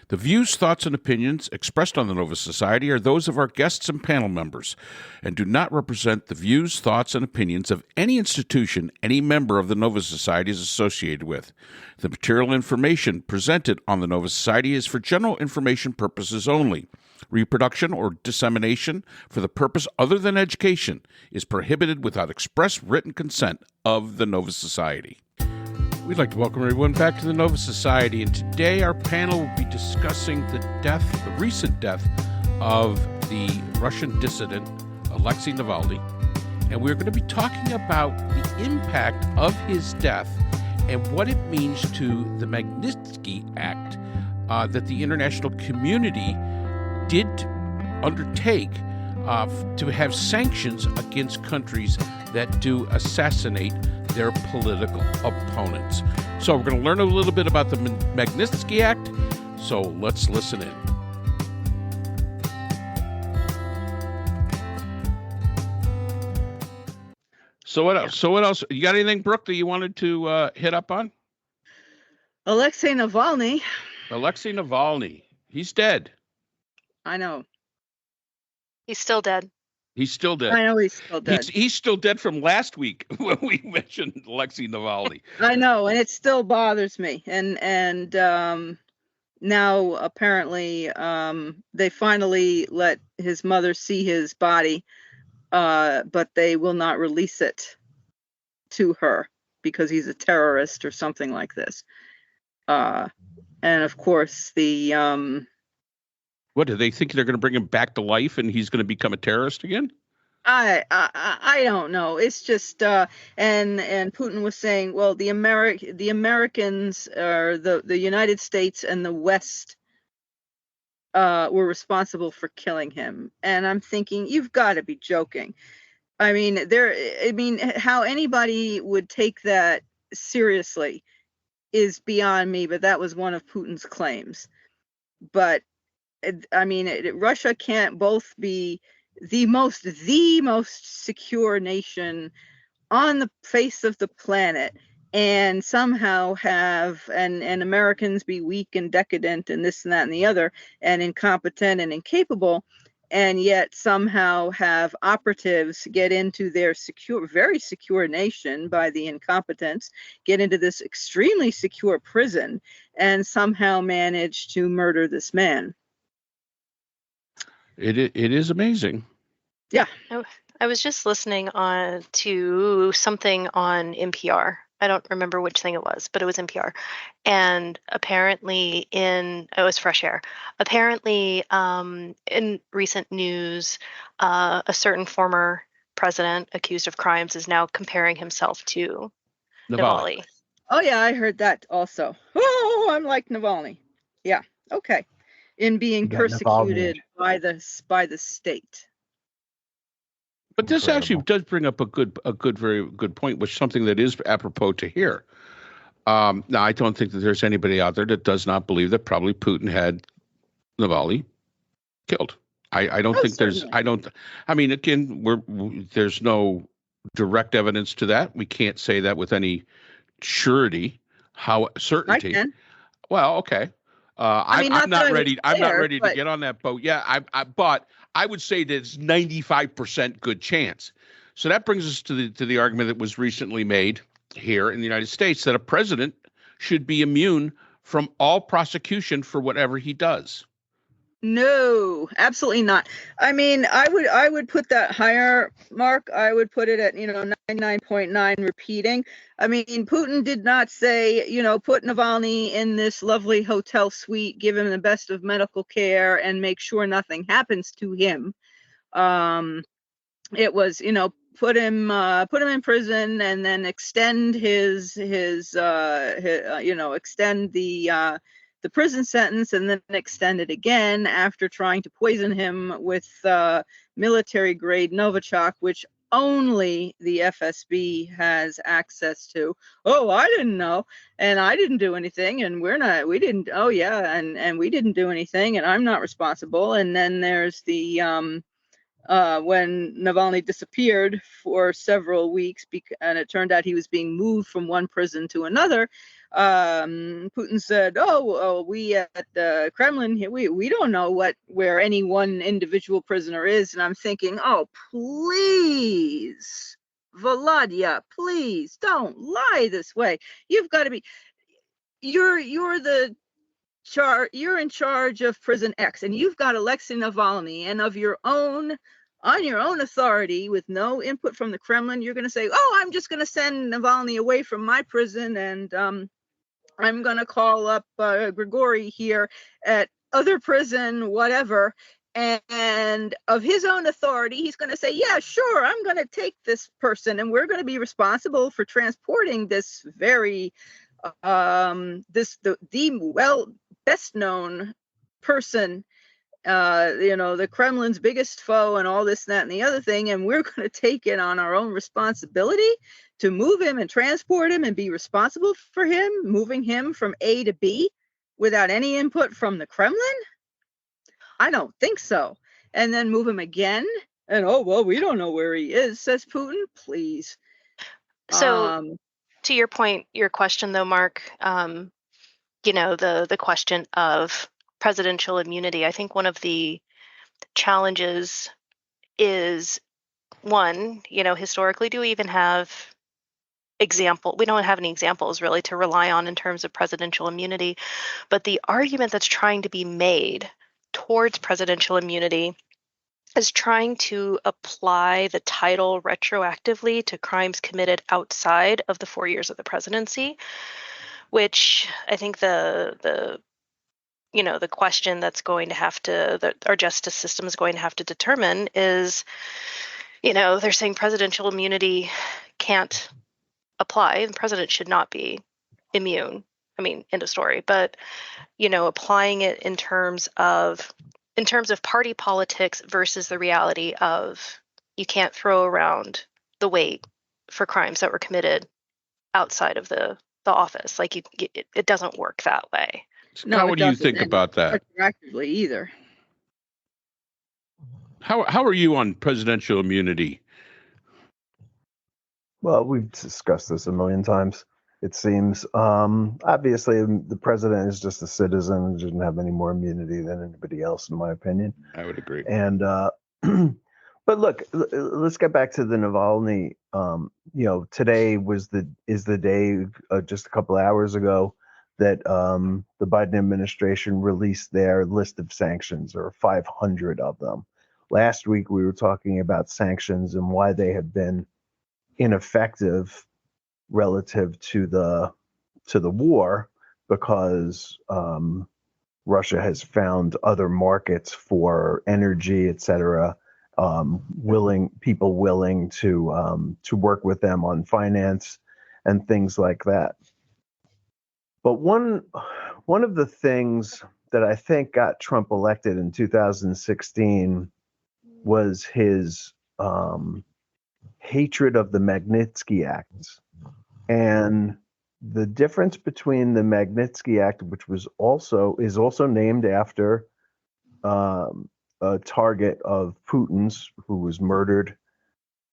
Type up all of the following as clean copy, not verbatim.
The views, thoughts, and opinions expressed on the Nova Society are those of our guests and panel members and do not represent the views, thoughts, and opinions of any institution any member of the Nova Society is associated with. The material information presented on the Nova Society is for general information purposes only. Reproduction or dissemination for the purpose other than education is prohibited without express written consent of the Nova Society. We'd like to welcome everyone back to the Nova Society, and today our panel will be discussing the recent death of the Russian dissident Alexei Navalny, and we're going to be talking about the impact of his death and what it means to the Magnitsky Act that the international community did undertake to have sanctions against countries that do assassinate their political opponents. So we're going to learn a little bit about the Magnitsky Act, so let's listen in. So what else? You got anything, Brooke, that you wanted to hit up on? Alexei Navalny. Alexei Navalny. He's dead. I know. He's still dead. He's still dead. I know he's still dead. He's still dead from last week when we mentioned Alexei Navalny. I know, and it still bothers me. And now apparently they finally let his mother see his body, but they will not release it to her because he's a terrorist or something like this. And of course the What, do they think they're going to bring him back to life and he's going to become a terrorist again? I don't know. It's just and Putin was saying, well, the Americans or the United States and the West were responsible for killing him. And I'm thinking, you've got to be joking. I mean, how anybody would take that seriously is beyond me, but that was one of Putin's claims. But I mean, Russia can't both be the most secure nation on the face of the planet and somehow have and Americans be weak and decadent and this and that and the other and incompetent and incapable, and yet somehow have operatives get into their very secure nation by the incompetence, get into this extremely secure prison and somehow manage to murder this man. It is amazing. Yeah. I was just listening to something on NPR. I don't remember which thing it was, but it was NPR. And apparently it was Fresh Air. Apparently in recent news, a certain former president accused of crimes is now comparing himself to Navalny. Oh yeah, I heard that also. Oh, I'm like Navalny. Yeah. Okay. In being persecuted by the state. But this actually does bring up a very good point, which is something that is apropos to here. Now, I don't think that there's anybody out there that does not believe that probably Putin had Navalny killed. I don't think certainly. I mean, again, there's no direct evidence to that. We can't say that with any certainty. Certainty. I can. Well, okay. I'm not ready. I'm not ready to get on that boat. Yeah, but I would say that it's 95% good chance. So that brings us to the argument that was recently made here in the United States that a president should be immune from all prosecution for whatever he does. No, absolutely not. I mean, I would put that higher, Mark. I would put it at 99.9 repeating. I mean, Putin did not say, put Navalny in this lovely hotel suite, give him the best of medical care, and make sure nothing happens to him. It was, put him in prison and then extend extend the prison sentence and then extend it again after trying to poison him with military grade Novichok, which only the FSB has access to. Oh, I didn't know, and I didn't do anything, and we didn't. Oh yeah, and we didn't do anything, and I'm not responsible. And then there's the when Navalny disappeared for several weeks, and it turned out he was being moved from one prison to another. Putin said, we at the Kremlin, we don't know where any one individual prisoner is. And I'm thinking, oh, please, Volodya, please don't lie this way. You've got to be, you're in charge of prison X, and you've got Alexei Navalny, and on your own authority, with no input from the Kremlin, you're going to say, oh, I'm just going to send Navalny away from my prison, and I'm going to call up Grigory here at other prison, whatever. And of his own authority, he's going to say, yeah, sure, I'm going to take this person, and we're going to be responsible for transporting this very, the best known person, the Kremlin's biggest foe and all this, that, and the other thing. And we're going to take it on our own responsibility to move him and transport him and be responsible for him, moving him from A to B without any input from the Kremlin? I don't think so. And then move him again. And, oh, well, we don't know where he is, says Putin. Please. So to your point, your question, though, Mark, the question of presidential immunity, I think one of the challenges is, one, historically, do we even have we don't have any examples really to rely on in terms of presidential immunity, but the argument that's trying to be made towards presidential immunity is trying to apply the title retroactively to crimes committed outside of the 4 years of the presidency, which I think the question that's going to have to, that our justice system is going to have to determine is, they're saying presidential immunity can't apply. The president should not be immune. I mean, end of story. But, applying it in terms of party politics versus the reality of you can't throw around the weight for crimes that were committed outside of the office. Like it doesn't work that way. No, what do you think about that? Retroactively either. How are you on presidential immunity? Well, we've discussed this a million times, it seems. Obviously, the president is just a citizen and doesn't have any more immunity than anybody else, in my opinion. I would agree. And but look, let's get back to the Navalny. Today is the day, just a couple of hours ago, that the Biden administration released their list of sanctions. There are 500 of them. Last week, we were talking about sanctions and why they have been ineffective relative to the war, because Russia has found other markets for energy, et cetera, people willing to work with them on finance and things like that. But one of the things that I think got Trump elected in 2016 was his hatred of the Magnitsky Act. And the difference between the Magnitsky Act, which is also named after a target of Putin's, who was murdered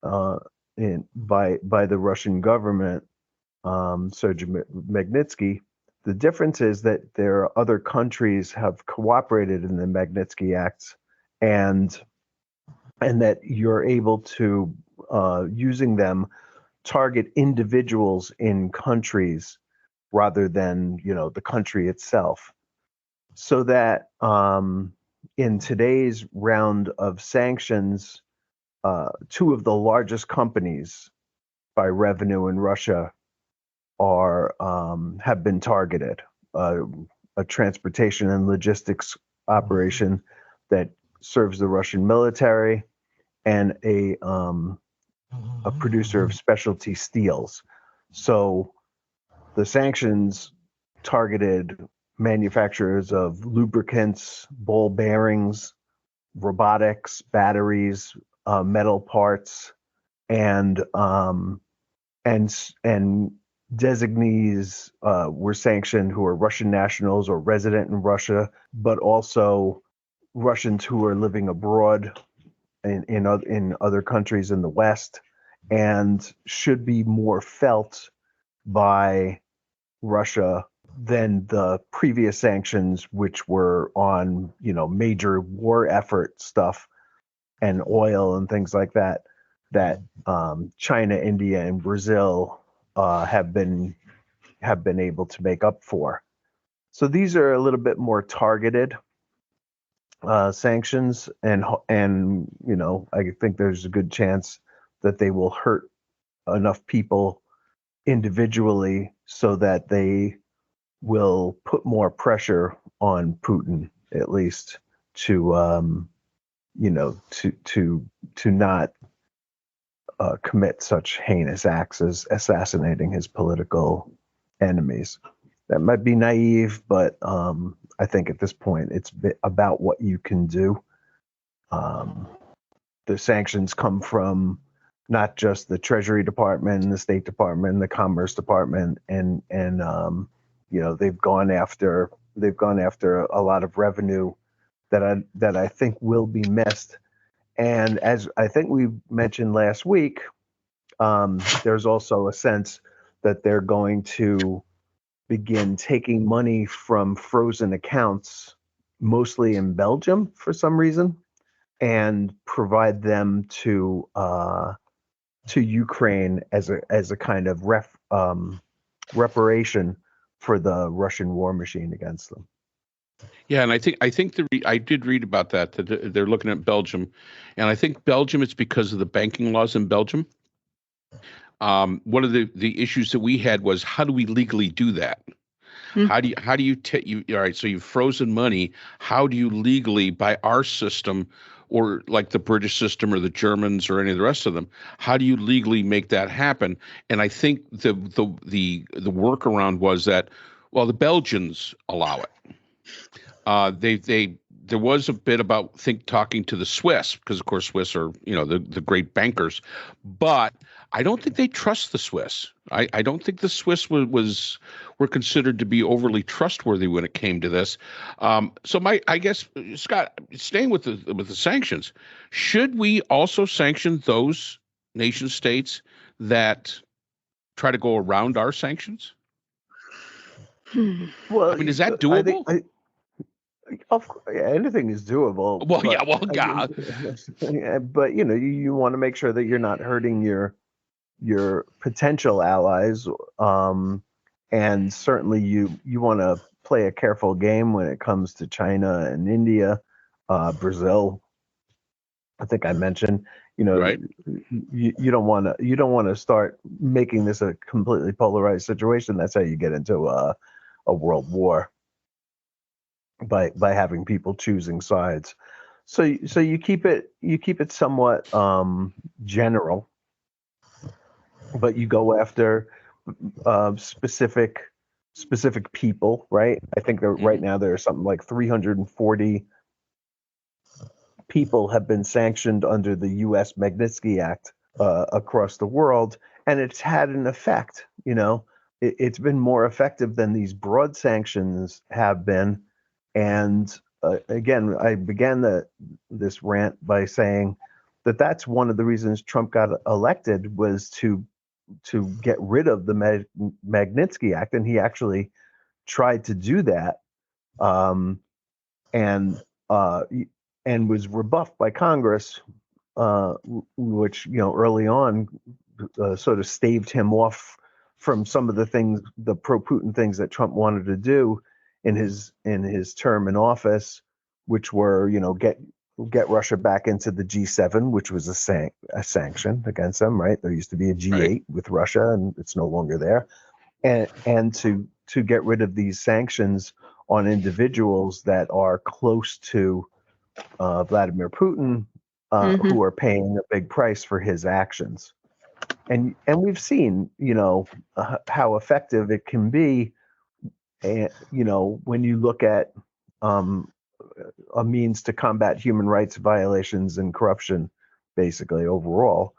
by the Russian government, Sergei Magnitsky. The difference is that there are other countries have cooperated in the Magnitsky Act, and that you're able to, using them, target individuals in countries rather than, the country itself. So that in today's round of sanctions, two of the largest companies by revenue in Russia have been targeted. A transportation and logistics operation that serves the Russian military, and a producer of specialty steels. So the sanctions targeted manufacturers of lubricants, ball bearings, robotics, batteries, metal parts, and designees were sanctioned who are Russian nationals or resident in Russia, but also Russians who are living abroad in other countries in the West, and should be more felt by Russia than the previous sanctions, which were on, major war effort stuff and oil and things like that, that China, India, and Brazil have been able to make up for. So these are a little bit more targeted sanctions, and I think there's a good chance that they will hurt enough people individually so that they will put more pressure on Putin, at least, to to not commit such heinous acts as assassinating his political enemies. That might be naive, but I think at this point it's about what you can do. The sanctions come from not just the Treasury Department, the State Department, the Commerce Department, and they've gone after a lot of revenue that I think will be missed. And as I think we mentioned last week, there's also a sense that they're going to begin taking money from frozen accounts, mostly in Belgium for some reason, and provide them to Ukraine as a kind of reparation for the Russian war machine against them. Yeah, and I think I did read about that they're looking at Belgium, and I think Belgium, it's because of the banking laws in Belgium. One of the issues that we had was, how do we legally do that? How do you all right? So you've frozen money. How do you legally, by our system, or like the British system or the Germans or any of the rest of them, how do you legally make that happen? And I think the workaround was that, well, the Belgians allow it. There was a bit about talking to the Swiss, because of course Swiss are the great bankers, but I don't think they trust the Swiss. I don't think the Swiss were considered to be overly trustworthy when it came to this. So I guess, Scott, staying with the sanctions, should we also sanction those nation states that try to go around our sanctions? Well, I mean, is that doable? Of course, anything is doable. Well, yeah, God. But you want to make sure that you're not hurting your potential allies, and certainly you want to play a careful game when it comes to China and India, Brazil. I think I mentioned, right. You don't want to start making this a completely polarized situation. That's how you get into a world war, by having people choosing sides. So you keep it somewhat general, but you go after specific people, right? I think that right now there are something like 340 people have been sanctioned under the U.S. Magnitsky Act across the world, and it's had an effect. It's been more effective than these broad sanctions have been. And again, I began this rant by saying that's one of the reasons Trump got elected, was to get rid of the Magnitsky Act, and he actually tried to do that, and was rebuffed by Congress, which early on sort of staved him off from some of the pro-Putin things that Trump wanted to do in his term in office, which were get Russia back into the G7, which was a sanction against them, right? There used to be a G8 right. with Russia, and it's no longer there, and to get rid of these sanctions on individuals that are close to Vladimir Putin, who are paying a big price for his actions, and we've seen how effective it can be. And when you look at a means to combat human rights violations and corruption, basically overall,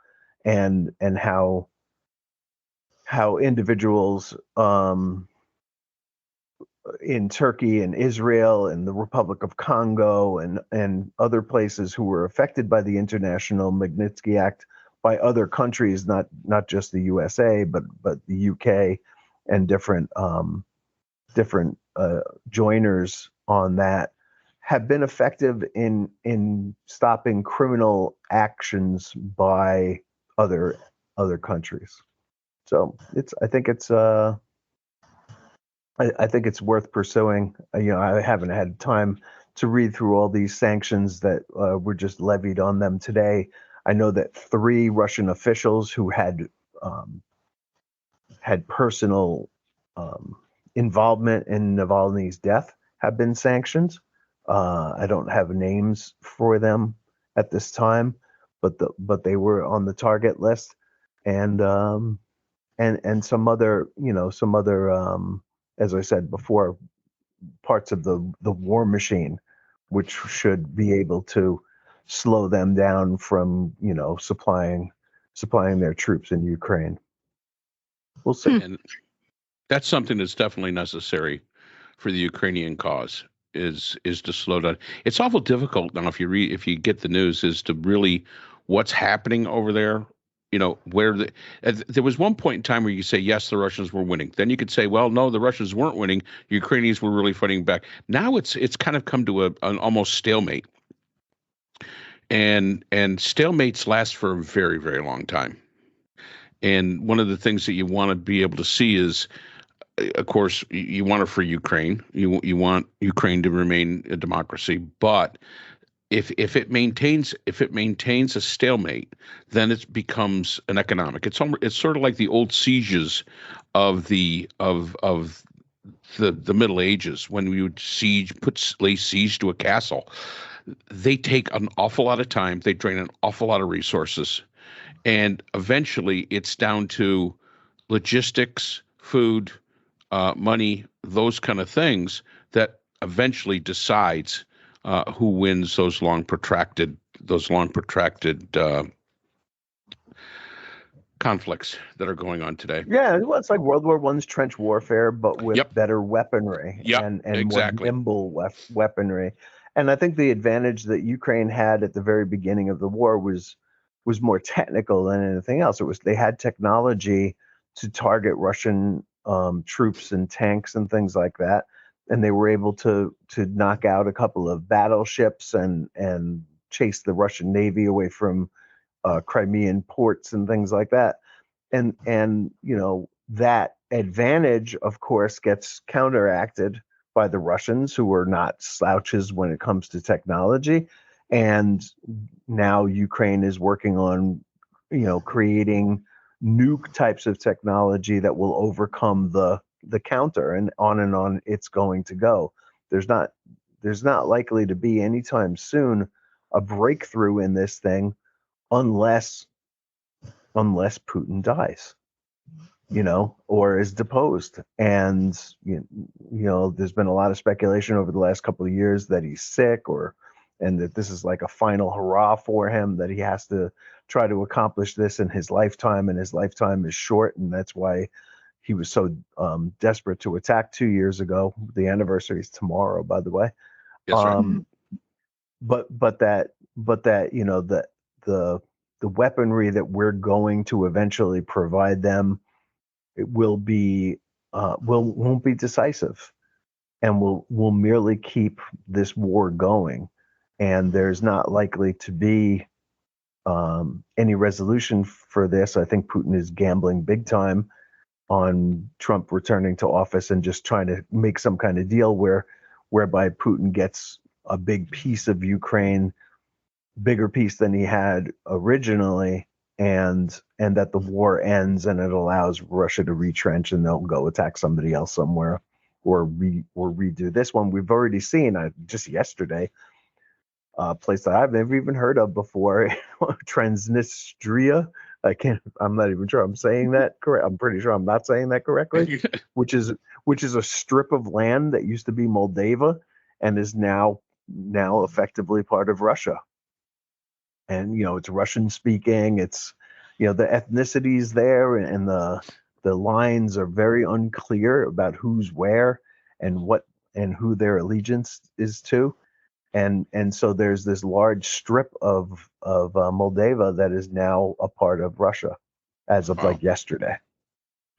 and how individuals in Turkey and Israel and the Republic of Congo and other places who were affected by the International Magnitsky Act by other countries, not just the USA, but the UK and different joiners on that have been effective in stopping criminal actions by other countries. So I think it's worth pursuing. I haven't had time to read through all these sanctions that were just levied on them today. I know that 3 Russian officials who had personal involvement in Navalny's death have been sanctioned. I don't have names for them at this time, but they were on the target list, and some other as I said before, parts of the war machine, which should be able to slow them down from supplying their troops in Ukraine. We'll see. And that's something that's definitely necessary for the Ukrainian cause is to slow down. It's awful difficult now if you get the news as to really what's happening over there. There was one point in time where you say, yes, the Russians were winning. Then you could say, well, no, the Russians weren't winning. The Ukrainians were really fighting back. Now it's kind of come to an almost stalemate. And stalemates last for a very, very long time. And one of the things that you want to be able to see is, of course, you want it for Ukraine. You want Ukraine to remain a democracy, but if it maintains a stalemate, then it becomes an economic. It's sort of like the old sieges of the Middle Ages, when we would lay siege to a castle. They take an awful lot of time. They drain an awful lot of resources, and eventually it's down to logistics, food, money, those kind of things that eventually decides who wins those long protracted conflicts that are going on today. Yeah, well, it's like World War I's trench warfare, but with better weaponry and exactly. more nimble weaponry. And I think the advantage that Ukraine had at the very beginning of the war was more technical than anything else. They had technology to target Russian troops and tanks and things like that, and they were able to knock out a couple of battleships and chase the Russian Navy away from Crimean ports and things like that. And that advantage, of course, gets counteracted by the Russians, who are not slouches when it comes to technology. And now Ukraine is working on, creating new types of technology that will overcome the counter, and on it's going to go. There's not likely to be anytime soon a breakthrough in this thing unless Putin dies, or is deposed. And there's been a lot of speculation over the last couple of years that he's sick, and that this is like a final hurrah for him, that he has to try to accomplish this in his lifetime, and his lifetime is short, and that's why he was so desperate to attack 2 years ago. The anniversary is tomorrow, by the way. Yes, right. But that the weaponry that we're going to eventually provide them, it won't be decisive, and will merely keep this war going. And there's not likely to be any resolution for this. I think Putin is gambling big time on Trump returning to office and just trying to make some kind of deal whereby Putin gets a big piece of Ukraine, bigger piece than he had originally, and that the war ends and it allows Russia to retrench, and they'll go attack somebody else somewhere, or redo this one. We've already seen just yesterday a place that I've never even heard of before, Transnistria. I'm not even sure I'm saying that correct. I'm pretty sure I'm not saying that correctly. which is a strip of land that used to be Moldova and is now effectively part of Russia. And it's Russian speaking. It's the ethnicities there, and the lines are very unclear about who's where and what and who their allegiance is to. And so there's this large strip of Moldova that is now a part of Russia as of like yesterday.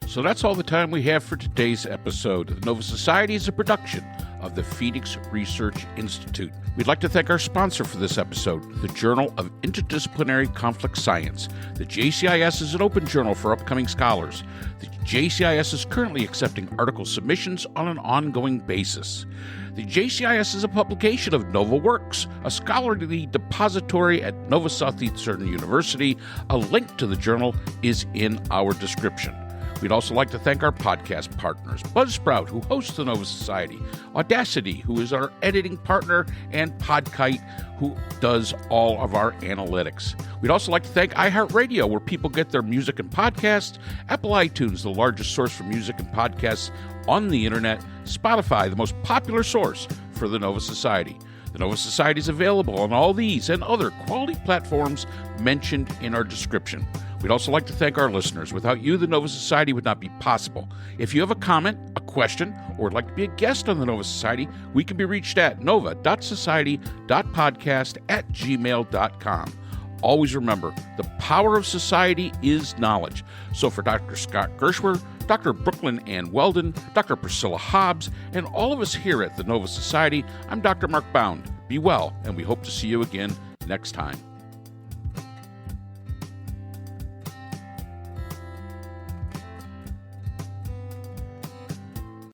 So that's all the time we have for today's episode. The Nova Society is a production of the Phoenix Research Institute. We'd like to thank our sponsor for this episode, the Journal of Interdisciplinary Conflict Science. The JCIS is an open journal for upcoming scholars. The JCIS is currently accepting article submissions on an ongoing basis. The JCIS is a publication of Nova Works, a scholarly depository at Nova Southeastern University. A link to the journal is in our description. We'd also like to thank our podcast partners, Buzzsprout, who hosts the Nova Society, Audacity, who is our editing partner, and Podkite, who does all of our analytics. We'd also like to thank iHeartRadio, where people get their music and podcasts, Apple iTunes, the largest source for music and podcasts on the internet, Spotify, the most popular source for the Nova Society. The Nova Society is available on all these and other quality platforms mentioned in our description. We'd also like to thank our listeners. Without you, the Nova Society would not be possible. If you have a comment, a question, or would like to be a guest on the Nova Society, we can be reached at nova.society.podcast@gmail.com. Always remember, the power of society is knowledge. So for Dr. Scott Gershwer, Dr. Brooklyn Ann Weldon, Dr. Priscilla Hobbs, and all of us here at the Nova Society, I'm Dr. Mark Bound. Be well, and we hope to see you again next time.